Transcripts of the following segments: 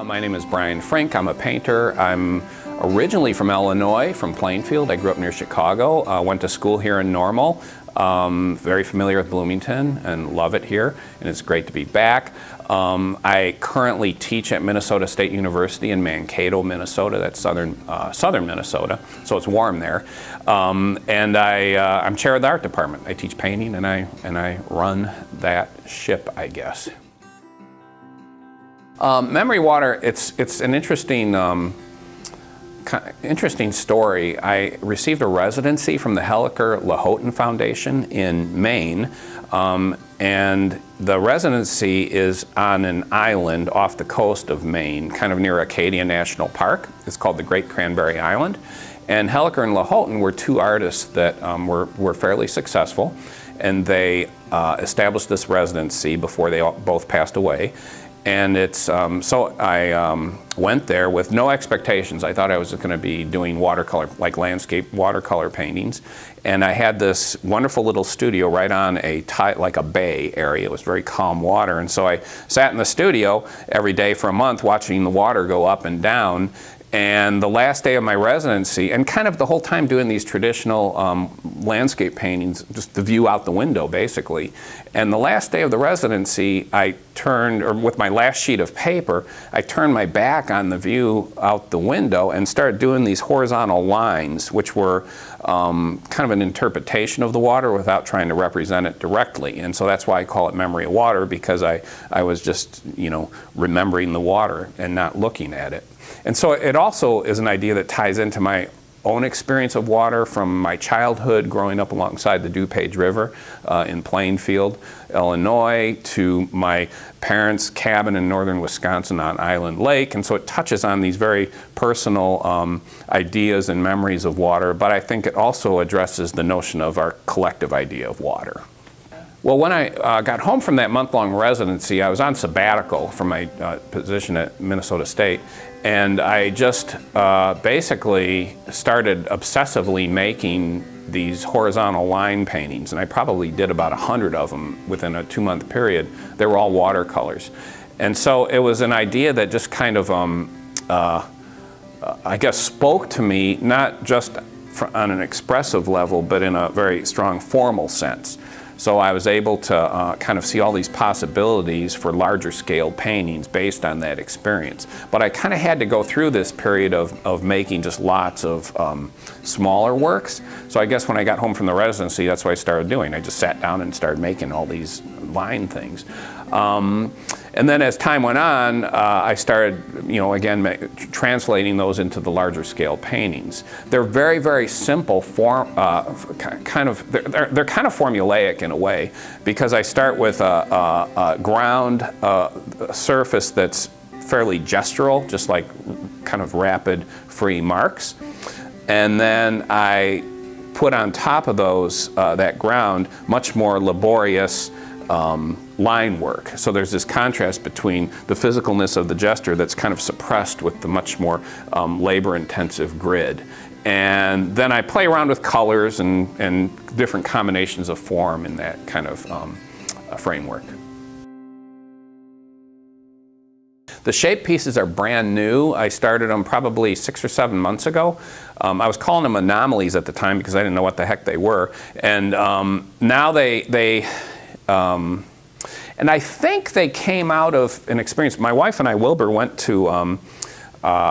My name is Brian Frink. I'm a painter. I'm originally from Illinois, from Plainfield. I grew up near Chicago. Went to school here in Normal. Very familiar with Bloomington and love it here, and it's great to be back. I currently teach at Minnesota State University in Mankato, Minnesota. That's southern Minnesota, so it's warm there. And I'm chair of the art department. I teach painting, and I run that ship, I guess. Memory water, it's an interesting story. I received a residency from the Helliker-Lahoughton Foundation in Maine, and the residency is on an island off the coast of Maine, kind of near Acadia National Park. It's called the Great Cranberry Island. And Helliker and Lahoughton were two artists that were fairly successful, and they established this residency before they both passed away. And it's, so I went there with no expectations. I thought I was going to be doing watercolor, like landscape watercolor paintings. And I had this wonderful little studio right on like a bay area. It was very calm water. And so I sat in the studio every day for a month watching the water go up and down. And the last day of my residency, and kind of the whole time doing these traditional landscape paintings, just the view out the window basically. And the last day of the residency, with my last sheet of paper, I turned my back on the view out the window and started doing these horizontal lines, which were kind of an interpretation of the water without trying to represent it directly. And so that's why I call it memory of water, because I was just, remembering the water and not looking at it. And so it also is an idea that ties into my own experience of water from my childhood growing up alongside the DuPage River in Plainfield, Illinois, to my parents' cabin in northern Wisconsin on Island Lake. And so it touches on these very personal ideas and memories of water, but I think it also addresses the notion of our collective idea of water. Well, when I got home from that month-long residency, I was on sabbatical from my position at Minnesota State, and I just basically started obsessively making these horizontal line paintings, and I probably did about 100 of them within a 2-month period. They were all watercolors. And so it was an idea that just kind of, I guess, spoke to me, not just on an expressive level, but in a very strong formal sense. So I was able to kind of see all these possibilities for larger scale paintings based on that experience. But I kind of had to go through this period of making just lots of smaller works. So I guess when I got home from the residency, that's what I started doing. I just sat down and started making all these line things. And then as time went on, I started, again, translating those into the larger scale paintings. They're very, very simple form, they're kind of formulaic in a way, because I start with a ground surface that's fairly gestural, just like kind of rapid, free marks. And then I put on top of those, that ground, much more laborious line work. So there's this contrast between the physicalness of the gesture that's kind of suppressed with the much more labor-intensive grid. And then I play around with colors and different combinations of form in that kind of framework. The shape pieces are brand new. I started them probably 6 or 7 months ago. I was calling them anomalies at the time because I didn't know what the heck they were. And now and I think they came out of an experience. My wife and I, Wilbur, went to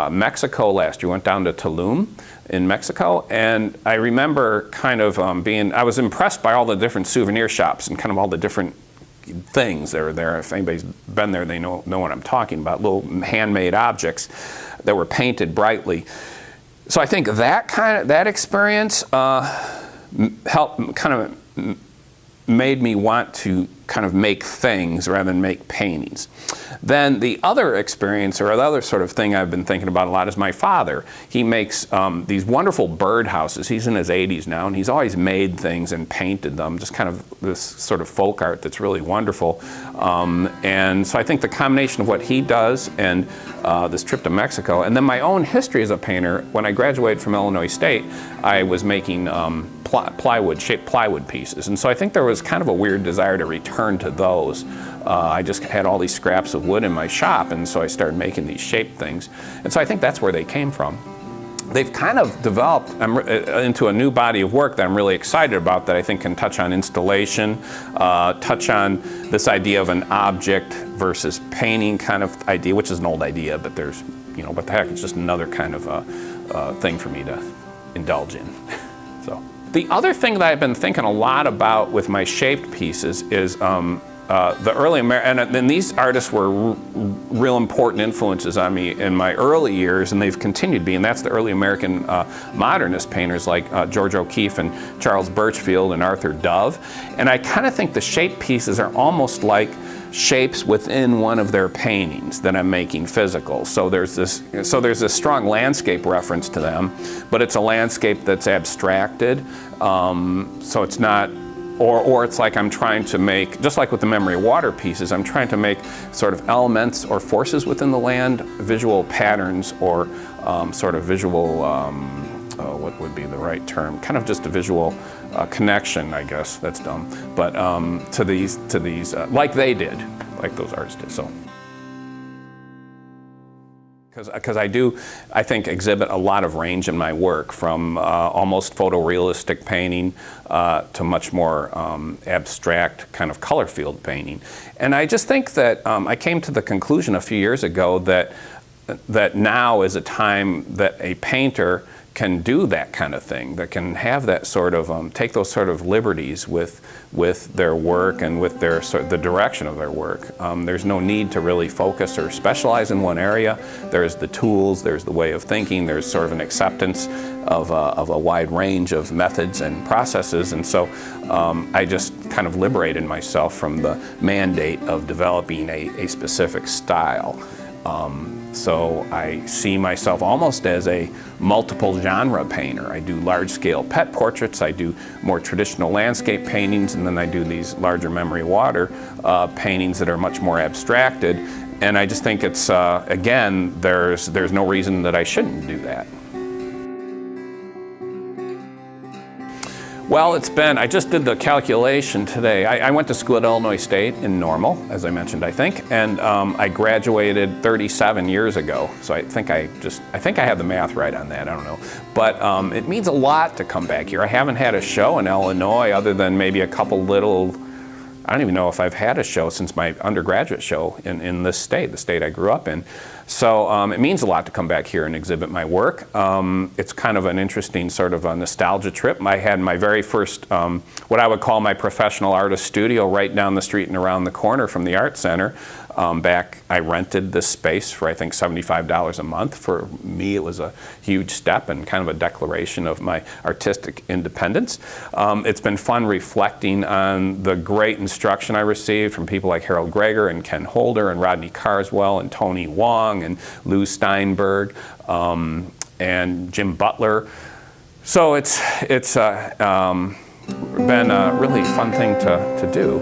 Mexico last year. We went down to Tulum in Mexico, and I remember kind of I was impressed by all the different souvenir shops and kind of all the different things that are there. If anybody's been there, they know what I'm talking about, little handmade objects that were painted brightly. So I think that experience helped kind of made me want to kind of make things rather than make paintings. Then the other experience, or the other sort of thing I've been thinking about a lot, is my father. He makes these wonderful bird houses. He's in his 80s now, and he's always made things and painted them, just kind of this sort of folk art that's really wonderful. And so I think the combination of what he does and this trip to Mexico, and then my own history as a painter, when I graduated from Illinois State, I was making shaped plywood pieces. And so I think there was kind of a weird desire to return turned to those. I just had all these scraps of wood in my shop, and so I started making these shaped things. And so I think that's where they came from. They've kind of developed into a new body of work that I'm really excited about, that I think can touch on installation, touch on this idea of an object versus painting kind of idea, which is an old idea, but there's, you know, what the heck, it's just another kind of thing for me to indulge in. So the other thing that I've been thinking a lot about with my shaped pieces is the early and these artists were real important influences on me in my early years, and they've continued to be, and that's the early American modernist painters like George O'Keeffe and Charles Birchfield and Arthur Dove. And I kind of think the shape pieces are almost like shapes within one of their paintings that I'm making physical. So there's this strong landscape reference to them, but it's a landscape that's abstracted. So it's not, or it's like I'm trying to make, just like with the memory of water pieces, I'm trying to make sort of elements or forces within the land, visual patterns, or sort of visual, what would be the right term? Kind of just a visual connection, I guess. That's dumb. But to these, like they did, like those artists did. So. Because I think, exhibit a lot of range in my work, from almost photorealistic painting to much more abstract kind of color field painting. And I just think that I came to the conclusion a few years ago that now is a time that a painter can do that kind of thing, that can have that sort of, take those sort of liberties with their work and with their the direction of their work. There's no need to really focus or specialize in one area. There's the tools, there's the way of thinking, there's sort of an acceptance of a wide range of methods and processes. And so I just kind of liberated myself from the mandate of developing a specific style. So I see myself almost as a multiple genre painter. I do large scale pet portraits, I do more traditional landscape paintings, and then I do these larger memory water paintings that are much more abstracted. And I just think it's, again, there's no reason that I shouldn't do that. Well, it's been, I just did the calculation today. I went to school at Illinois State in Normal, as I mentioned, I think, and I graduated 37 years ago. So I think I have the math right on that, I don't know. But it means a lot to come back here. I haven't had a show in Illinois other than maybe a couple little, I don't even know if I've had a show since my undergraduate show in this state, the state I grew up in. So it means a lot to come back here and exhibit my work. It's kind of an interesting sort of a nostalgia trip. I had my very first, what I would call my professional artist studio, right down the street and around the corner from the Art Center. Back, I rented this space for I think $75 a month. For me, it was a huge step and kind of a declaration of my artistic independence. It's been fun reflecting on the great instruction I received from people like Harold Greger and Ken Holder and Rodney Carswell and Tony Wong and Lou Steinberg and Jim Butler. So it's been a really fun thing to do.